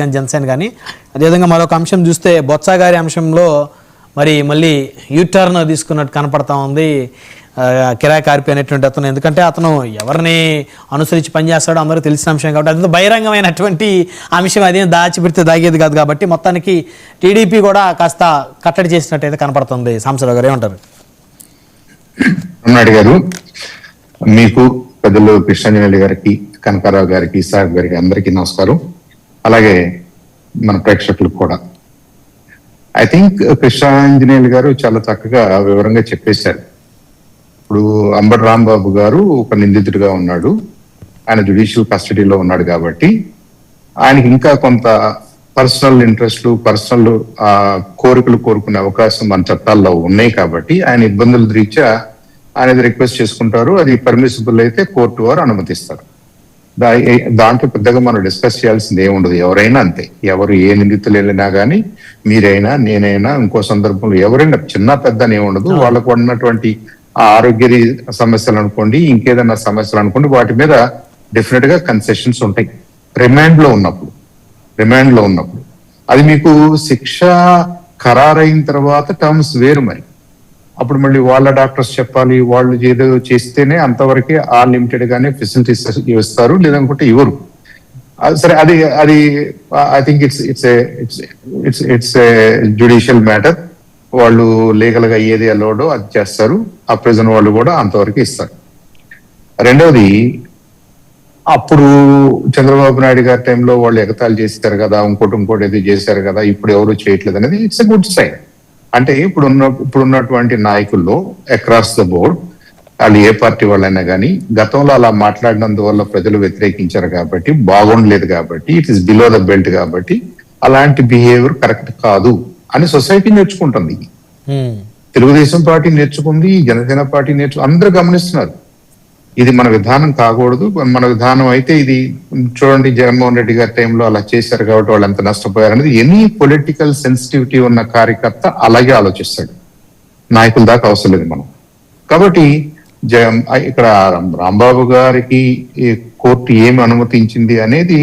కానీ జనసేన కానీ. అదేవిధంగా మరొక అంశం చూస్తే బొత్స గారి అంశంలో మళ్ళీ యూటర్న్ తీసుకున్నట్టు కనపడతా ఉంది కిరాయి కార్పి అనేటువంటి అతను. ఎందుకంటే అతను ఎవరిని అనుసరించి పనిచేస్తాడో అందరూ తెలిసిన అంశం కాబట్టి అది బహిరంగమైనటువంటి అంశం, అదేం దాచిపెడితే దాగేది కాదు. కాబట్టి మొత్తానికి టీడీపీ కూడా కాస్త కట్టడి చేసినట్టయితే కనపడుతుంది. సాంబశివరావు గారు ఏమంటారు? అన్నాడు గారు, మీకు పెద్దలు కృష్ణాంజనేయులు గారికి, కనకారావు గారికి, సాహెబ్ గారికి అందరికీ నమస్కారం. అలాగే మన ప్రేక్షకులకు కూడా. ఐ థింక్ కృష్ణాంజనేయులు గారు చాలా చక్కగా వివరంగా చెప్పేశారు. ఇప్పుడు అంబటి రాంబాబు గారు ఒక నిందితుడిగా ఉన్నాడు, ఆయన జ్యుడిషియల్ కస్టడీలో ఉన్నాడు కాబట్టి ఆయనకి ఇంకా కొంత పర్సనల్ ఇంట్రెస్ట్లు, పర్సనల్ కోరికలు కోరుకునే అవకాశం మన చట్టాల్లో ఉన్నాయి కాబట్టి ఆయన ఇబ్బందుల రీత్యా ఆయన రిక్వెస్ట్ చేసుకుంటారు. అది పర్మిసిబుల్ అయితే కోర్టు వారు అనుమతిస్తారు. దాంట్లో పెద్దగా మనం డిస్కస్ చేయాల్సింది ఏముండదు. ఎవరైనా అంతే, ఎవరు ఏ నిందితులు వెళ్ళినా కానీ, మీరైనా నేనైనా ఇంకో సందర్భంలో ఎవరైనా చిన్న పెద్ద అని ఏముండదు. వాళ్ళకు ఉన్నటువంటి ఆ ఆరోగ్య సమస్యలు అనుకోండి, ఇంకేదన్నా సమస్యలు అనుకోండి, వాటి మీద డెఫినెట్ గా కన్సెషన్స్ ఉంటాయి రిమాండ్ లో ఉన్నప్పుడు. అది మీకు శిక్ష ఖరారైన తర్వాత టర్మ్స్ వేరు. మరి అప్పుడు మళ్ళీ వాళ్ళ డాక్టర్స్ చెప్పాలి, వాళ్ళు ఏదో చేస్తేనే అంతవరకే ఆ లిమిటెడ్ గానే ఫెసిలిటీస్ ఇస్తారు, లేదనుకుంటే ఇవ్వరు. సరే, అది I think it's a judicial matter. వాళ్ళు లీగల్ గా ఏది అలౌడో అది చేస్తారు. ఆ ప్రిజన్ వాళ్ళు కూడా అంతవరకు ఇస్తారు. రెండవది, అప్పుడు చంద్రబాబు నాయుడు గారి టైంలో వాళ్ళు ఎగతాళి చేస్తారు కదా, ఇంకోటి ఏది చేశారు కదా, ఇప్పుడు ఎవరు చేయట్లేదు అనేది ఇట్స్ ఎ గుడ్ సైన్. అంటే ఇప్పుడున్నటువంటి నాయకుల్లో అక్రాస్ ద బోర్డ్ వాళ్ళు ఏ పార్టీ వాళ్ళైనా కానీ గతంలో అలా మాట్లాడినందువల్ల ప్రజలు వ్యతిరేకించారు కాబట్టి, బాగుండలేదు కాబట్టి, it is below the belt కాబట్టి అలాంటి బిహేవియర్ కరెక్ట్ కాదు అని సొసైటీ నేర్చుకుంటుంది. తెలుగుదేశం పార్టీ నేర్చుకుంది, జనసేన పార్టీ అందరూ గమనిస్తున్నారు. ఇది మన విధానం కాకూడదు. మన విధానం అయితే ఇది చూడండి, జగన్మోహన్ రెడ్డి గారి టైంలో అలా చేశారు కాబట్టి వాళ్ళు ఎంత నష్టపోయారు అనేది ఎనీ పొలిటికల్ సెన్సిటివిటీ ఉన్న కార్యకర్త అలాగే ఆలోచిస్తాడు. నాయకుల దాకా అవసరం లేదు మనం. కాబట్టి ఇక్కడ రాంబాబు గారికి కోర్టు ఏమి అనుమతించింది అనేది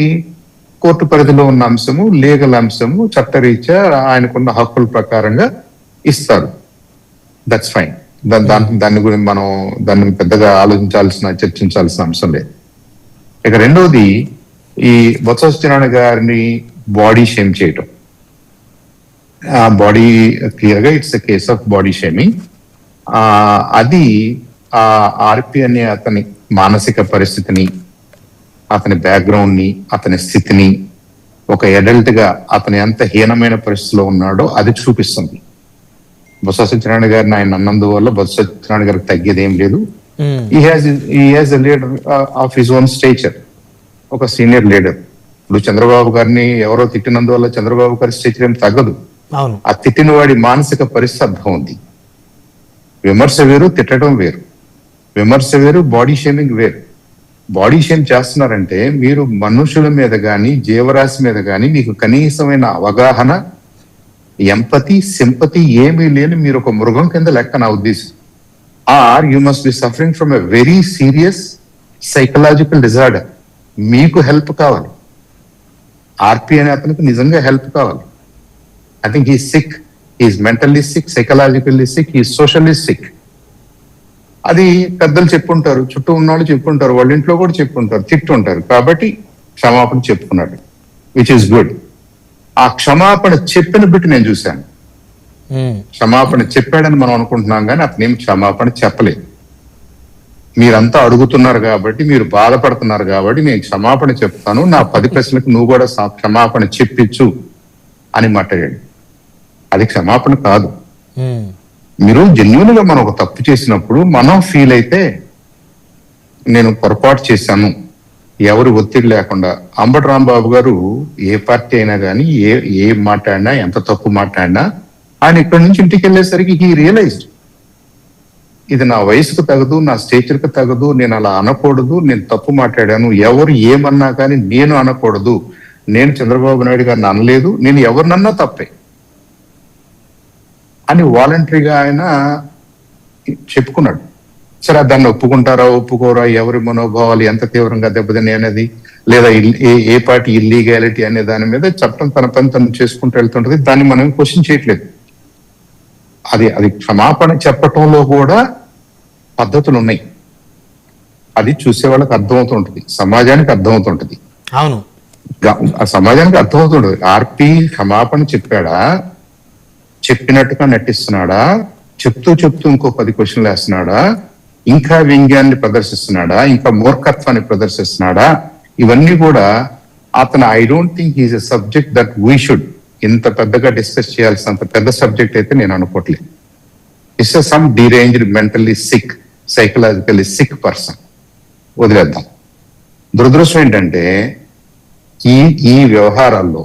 కోర్టు పరిధిలో ఉన్న అంశము, లీగల్ అంశము, చట్టరీత్యా ఆయనకున్న హక్కుల ప్రకారంగా ఇస్తారు. That's fine. దాని గురించి మనం దాన్ని పెద్దగా చర్చించాల్సిన అంశం లేదు. ఇక రెండవది, ఈ బొత్స సత్యనారాయణ గారిని బాడీ షేమ్ చేయటం. ఆ బాడీ క్లియర్ గా it's a case of body shaming. అది ఆ ఆర్పి అనే అతని మానసిక పరిస్థితిని, అతని బ్యాక్గ్రౌండ్ ని, అతని స్థితిని, ఒక అడల్ట్ గా అతని ఎంత హీనమైన పరిస్థితిలో ఉన్నాడో అది చూపిస్తుంది. బొత్స సత్యనారాయణ గారిని ఆయన అన్నందువల్ల బొత్స సత్యనారాయణ గారికి తగ్గేది ఏం లేదు. ఈ has a leader of his own stature, ఒక సీనియర్ లీడర్. ఇప్పుడు చంద్రబాబు గారిని ఎవరో తిట్టినందువల్ల చంద్రబాబు గారి స్టేచర్ ఏం తగ్గదు. ఆ తిట్టిన వాడి మానసిక పరిస్థితి అర్థం ఉంది. విమర్శ వేరు, తిట్టడం వేరు. విమర్శ వేరు, బాడీ షేమింగ్ వేరు. బాడీ షేమ్ చేస్తున్నారంటే మీరు మనుషుల మీద గాని, జీవరాశి మీద గాని మీకు కనీసమైన అవగాహన, ఎంపతి, సింపతి ఏమీ లేని మీరు ఒక మృగం కింద లెక్క నా ఉద్దేశం. Are you must be suffering from a very serious psychological disorder. మీకు హెల్ప్ కావాలి. ఆర్పి అనే అతనికి నిజంగా హెల్ప్ కావాలి. I think he sick, he's mentally sick, psychologically sick, he socially sick. అది పెద్దలు చెప్పుంటారు, చుట్టూ ఉన్నవాళ్ళు చెప్పుంటారు, వాళ్ళ ఇంట్లో కూడా చెప్పుంటారు, తిట్టుంటారు. కాబట్టి క్షమాపణ చెప్పుకున్నాడు, విచ్ ఈస్ గుడ్. ఆ క్షమాపణ చెప్పిన బిట్టు నేను చూశాను. క్షమాపణ చెప్పాడని మనం అనుకుంటున్నాం కానీ అతనేం క్షమాపణ చెప్పలేదు. మీరంతా అడుగుతున్నారు కాబట్టి, మీరు బాధపడుతున్నారు కాబట్టి నేను క్షమాపణ చెప్తాను, నా 10 ప్రశ్నలకు నువ్వు కూడా క్షమాపణ చెప్పించు అని మాట్లాడాడు. అది క్షమాపణ కాదు. మీరు జెన్యూన్ గా మనం ఒక తప్పు చేసినప్పుడు మనం ఫీల్ అయితే నేను పొరపాటు చేశాను, ఎవరు ఒత్తిడి లేకుండా. అంబటి రాంబాబు గారు ఏ పార్టీ అయినా కానీ ఏ మాట్లాడినా, ఎంత తప్పు మాట్లాడినా, ఆయన ఇక్కడి నుంచి ఇంటికి వెళ్ళేసరికి హీ రియలైజ్డ్ ఇది నా వయసుకు తగదు, నా స్టేచర్కి తగదు, నేను అలా అనకూడదు, నేను తప్పు మాట్లాడాను, ఎవరు ఏమన్నా కానీ నేను అనకూడదు, నేను చంద్రబాబు నాయుడు గారిని అనలేదు, నేను ఎవరినన్నా తప్పే అని వాలంటరీగా ఆయన చెప్పుకున్నాడు. సరే దాన్ని ఒప్పుకుంటారా ఒప్పుకోరా, ఎవరి మనోభావాలు ఎంత తీవ్రంగా దెబ్బతిని అనేది, లేదా ఏ పార్టీ ఇల్లీగాలిటీ అనే దాని మీద చట్టం తన పని తను చేసుకుంటూ వెళ్తుంటది. దాన్ని మనం క్వశ్చన్ చేయట్లేదు. అది క్షమాపణ చెప్పటంలో కూడా పద్ధతులు ఉన్నాయి. అది చూసే వాళ్ళకి అర్థమవుతుంటది, సమాజానికి అర్థమవుతుంటది. అవును, ఆ సమాజానికి అర్థమవుతుంటది. ఆర్పి క్షమాపణ చెప్పాడా, చెప్పినట్టుగా నటిస్తున్నాడా, చెప్తూ ఇంకో 10 క్వశ్చన్లు వేస్తున్నాడా, ఇంకా వ్యంగ్యాన్ని ప్రదర్శిస్తున్నాడా, ఇంకా మూర్ఖత్వాన్ని ప్రదర్శిస్తున్నాడా, ఇవన్నీ కూడా అతను I don't think is a subject that we should ఇంత పెద్దగా డిస్కస్ చేయాల్సినంత పెద్ద సబ్జెక్ట్ అయితే నేను అనుకోవట్లేదు. It's some deranged, mentally sick, psychologically sick person. వదిలేద్దాం. దురదృష్టం ఏంటంటే ఈ వ్యవహారాల్లో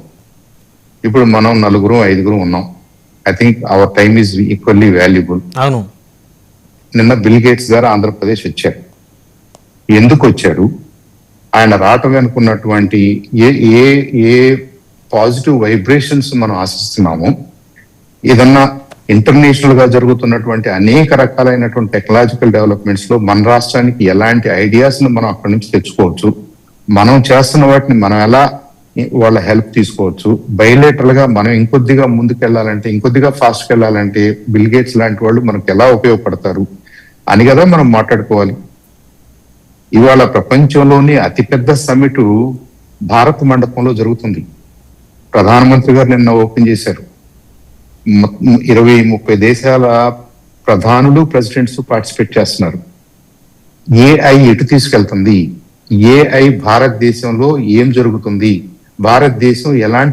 ఇప్పుడు మనం 4-5 ఉన్నాం. I think our time is equally valuable. అవును. నిన్న బిల్ గేట్స్ గారు ఆంధ్రప్రదేశ్ వచ్చారు. ఎందుకు వచ్చారు? ఆయన రావటం అనుకున్నటువంటి ఏ పాజిటివ్ వైబ్రేషన్స్ మనం ఆశిస్తున్నాము, ఏదన్నా ఇంటర్నేషనల్ గా జరుగుతున్నటువంటి అనేక రకాలైనటువంటి టెక్నాలజికల్ డెవలప్మెంట్స్ లో మన రాష్ట్రానికి ఎలాంటి ఐడియాస్ ను మనం అక్కడి నుంచి తెచ్చుకోవచ్చు, మనం చేస్తున్న వాటిని మనం ఎలా వాళ్ళ హెల్ప్ తీసుకోవచ్చు, బయలేటరల్ గా మనం ఇంకొద్దిగా ముందుకెళ్లాలంటే, ఇంకొద్దిగా ఫాస్ట్ వెళ్ళాలంటే బిల్ గేట్స్ లాంటి వాళ్ళు మనకు ఎలా ఉపయోగపడతారు అని కదా మనం మాట్లాడుకోవాలి. ఇవాళ ప్రపంచంలోని అతిపెద్ద సమ్మిట్ భారత్ మండపంలో జరుగుతుంది. ప్రధానమంత్రి గారు నిన్న ఓపెన్ చేశారు. 20-30 దేశాల ప్రధానులు, ప్రెసిడెంట్స్ పార్టిసిపేట్ చేస్తున్నారు. ఏఐ ఎటు తీసుకెళ్తుంది, ఏఐ భారతదేశంలో ఏం జరుగుతుంది, భారతదేశం ఎలాంటి